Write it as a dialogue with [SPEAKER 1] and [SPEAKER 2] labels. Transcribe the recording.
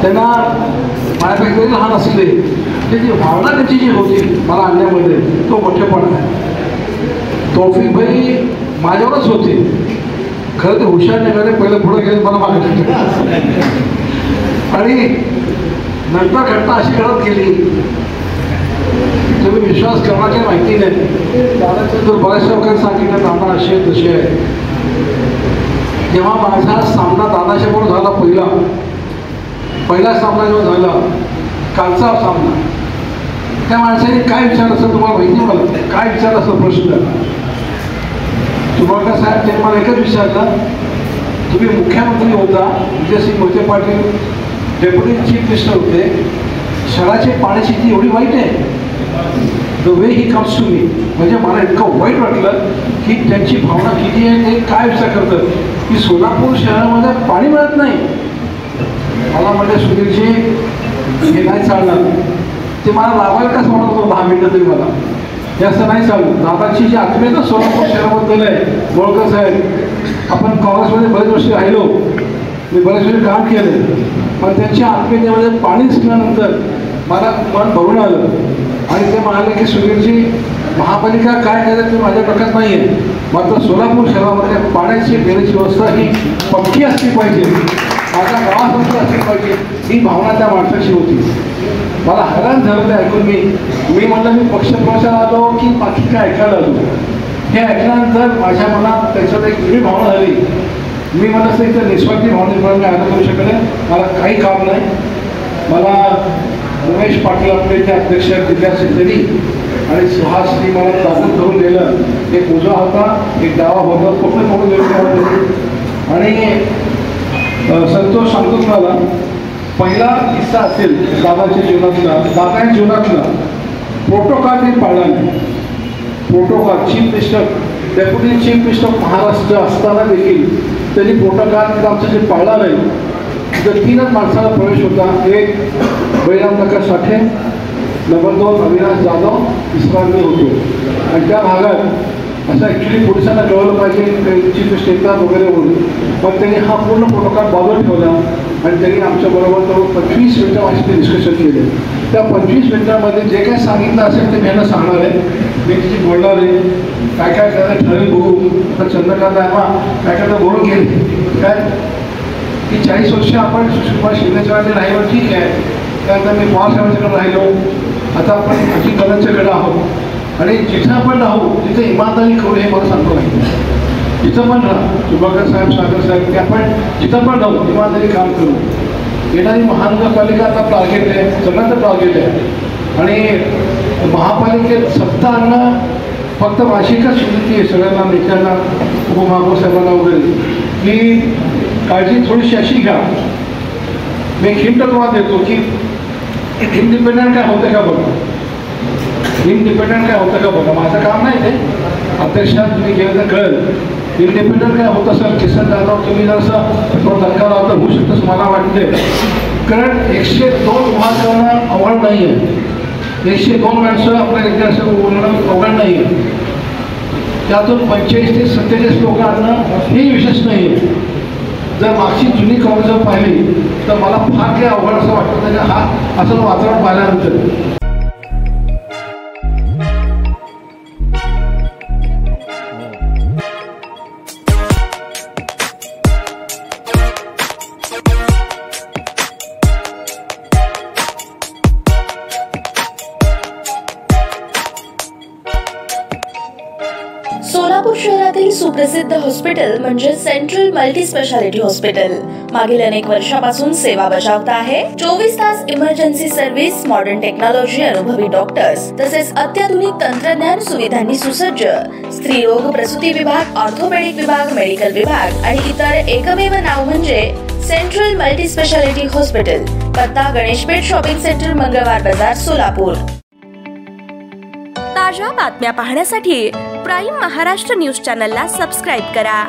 [SPEAKER 1] त्यांना माझ्यापेक्षा तरी लहान असले त्याची भावना त्याची जी होती मला आणण्यामध्ये तो मोठेपणा आहे. तौफिक भाई माझ्यावरच होते. खरं ते हुशार निघाले, पहिलं पुढे गेले मला मागे आणि नंतर घटना अशी घडत गेली. तुम्ही विश्वास करण्याची माहिती नाही. दादाचं जर बऱ्याचशा लोकांनी सांगितलं दादा असे तसे आहे. जेव्हा माझा सामना दादाच्या बरोबर झाला, पहिला सामना जेव्हा झाला, कालचा सामना, त्या माणसाने काय विचार असं तुम्हाला माहिती मला काय विचार असं प्रश्न तुम्हाला साहेब त्यांनी मला एकच विचारला, तुम्ही मुख्यमंत्री होता, Vijaysinh Mohite Patil deputy chief minister होते, शहराची पाण्याची स्थिती एवढी वाईट आहे. The way he comes to me, म्हणजे मला इतकं वाईट वाटलं की त्यांची भावना किती आहे. ते काय विचार करतात की सोलापूर शहरामध्ये पाणी मिळत नाही. मला म्हणजे सुधीरजी हे नाही चालणार, ते मला लावायला कसं म्हणत होतं 10 मिनिटं तरी मला हे असं नाही चालू. दादाची जी आत्मीयता सोलापूर शहराबद्दल आहे, बोळकर साहेब आपण काँग्रेसमध्ये बरेच वर्ष राहिलो, मी बरेच वर्ष काम केलं, पण त्यांच्या आत्मीयतेमध्ये पाणी दिसल्यानंतर मला मन भरून आलं. आणि ते म्हणाले की सुधीरजी महापालिका काय करायचं ते माझ्या डोक्यात नाही आहे, मात्र सोलापूर शहरामध्ये पाण्याची पिण्याची व्यवस्था ही पक्की असली पाहिजे, माझ्या गावासाठी असली पाहिजे, ही भावना त्या माणसाची होती. मला हैराण झालं ते ऐकून. मी म्हटलं मी पक्षप्रवेशाला आलो की बाकी काय ऐकायला आलो. हे ऐकल्यानंतर माझ्या मनात त्याच्यात एक वेगळी भावना झाली. मी म्हणत असं इथं निस्वार्थी भावनेप्रमाणे मी अर्ज करू शकले, मला काही काम नाही. मला उमेश पाटील आपले ते अध्यक्ष जिल्हा सेक्रेटरी आणि सुहासनी मला ताबूत धरून गेलं. एक उजवा होता, एक डावा होता, कुठे करून गेलो. आणि संतोष सांगतो तुम्हाला, पहिला किस्सा असेल दादाच्या जीवनातला, दादाच्या जीवनातला प्रोटोकॉल मी पाळला नाही. Protocol chief minister, deputy chief minister Maharashtra असताना देखील त्यांनी प्रोटोकॉल आमचं जे पाळला नाही. तर 3च माणसाला प्रवेश होता. एक बळीराम काका साठे, नंबर 2 अविनाश जाधव, तिसरा मी होतो. आणि त्या भागात असं ॲक्च्युली पोलिसांना कळवलं पाहिजे चीफ मिनिस्टर येतात वगैरे म्हणून, पण त्यांनी हा पूर्ण प्रोटोकॉल बाजूला ठेवला आणि त्यांनी आमच्याबरोबर जवळ 25 मिनिटं माझी ते डिस्कशन केले. त्या 25 मिनिटांमध्ये जे काही सांगितलं असेल ते मी यांना सांगणार आहे, मी तिची बोलणार आहे, काय काय करायला ठरेल बघू. आता चंद्रकांत आहे काय काय बोलून घेईल काय की 40 वर्ष आपण सुषमा शिंदेच्याकडे राहिलो, ठीक आहे. त्यानंतर मी पवारसाहेबांच्याकडे राहिलो, आता आपण अजितदादांच्याकडे आहोत. आणि जिथं आपण राहू तिथे इमानदारी करू हे मला सांगतो नाही. जिथं पण राहा, सुभाकर साहेब, सागर साहेब, की आपण जिथं पण राहू इमानदारी काम करू. येणारी महानगरपालिका आता टार्गेट आहे, सगळ्यांचं टार्गेट आहे. आणि महापालिकेत सत्ता आणणं फक्त वार्षिकच विनंती आहे सगळ्यांना, नेत्यांना, उपमहापौर साहेबांना वगैरे, की काळजी थोडीशी अशी घ्या. मी हिंट तुम्हाला देतो की इंडिपेंडंट काय होतं का बघा, इंडिपेंडंट काय होतं का बघा. माझं काम नाही ते, अध्यक्षात तुम्ही गेलं तर कळेल. इंडिपेंडंट काय होतं सर, किसन जाधव तुम्ही जसं थोडं धक्का लावता होऊ शकतं असं मला वाटते. कारण 102 उभा करणं अवघड नाही आहे. 102 माणसं आपल्या इतिहासात बोलणं अवघड नाही आहे. त्यातून 45 ते 47 लोक आणणं हे विशेष नाही आहे. जर मागची जुनी काँग्रेस पाहिली तर मला फार काही अवघड असं वाटतं. त्याच्या हा असं वातावरण पाहिल्यानंतर
[SPEAKER 2] सोलापूर शहरातील सुप्रसिद्ध हॉस्पिटल म्हणजे सेंट्रल मल्टी स्पेशालिटी हॉस्पिटल मागील अनेक वर्षापासून सेवा बजावत आहे. 24 तास इमर्जन्सी सर्व्हिस, मॉडर्न टेक्नॉलॉजी, अनुभवी डॉक्टर्स तसेच अत्याधुनिक तंत्रज्ञान सुविधांनी सुसज्ज स्त्रीरोग प्रसूती विभाग, ऑर्थोपेडिक विभाग, मेडिकल विभाग आणि इतर एकमेव नाव म्हणजे सेंट्रल मल्टी स्पेशालिटी हॉस्पिटल. पत्ता गणेशपेठ शॉपिंग सेंटर, मंगळवार बाजार, सोलापूर. ताज्या बातम्या पाहण्यासाठी प्राईम महाराष्ट्र न्यूज चॅनलला सबस्क्राईब करा.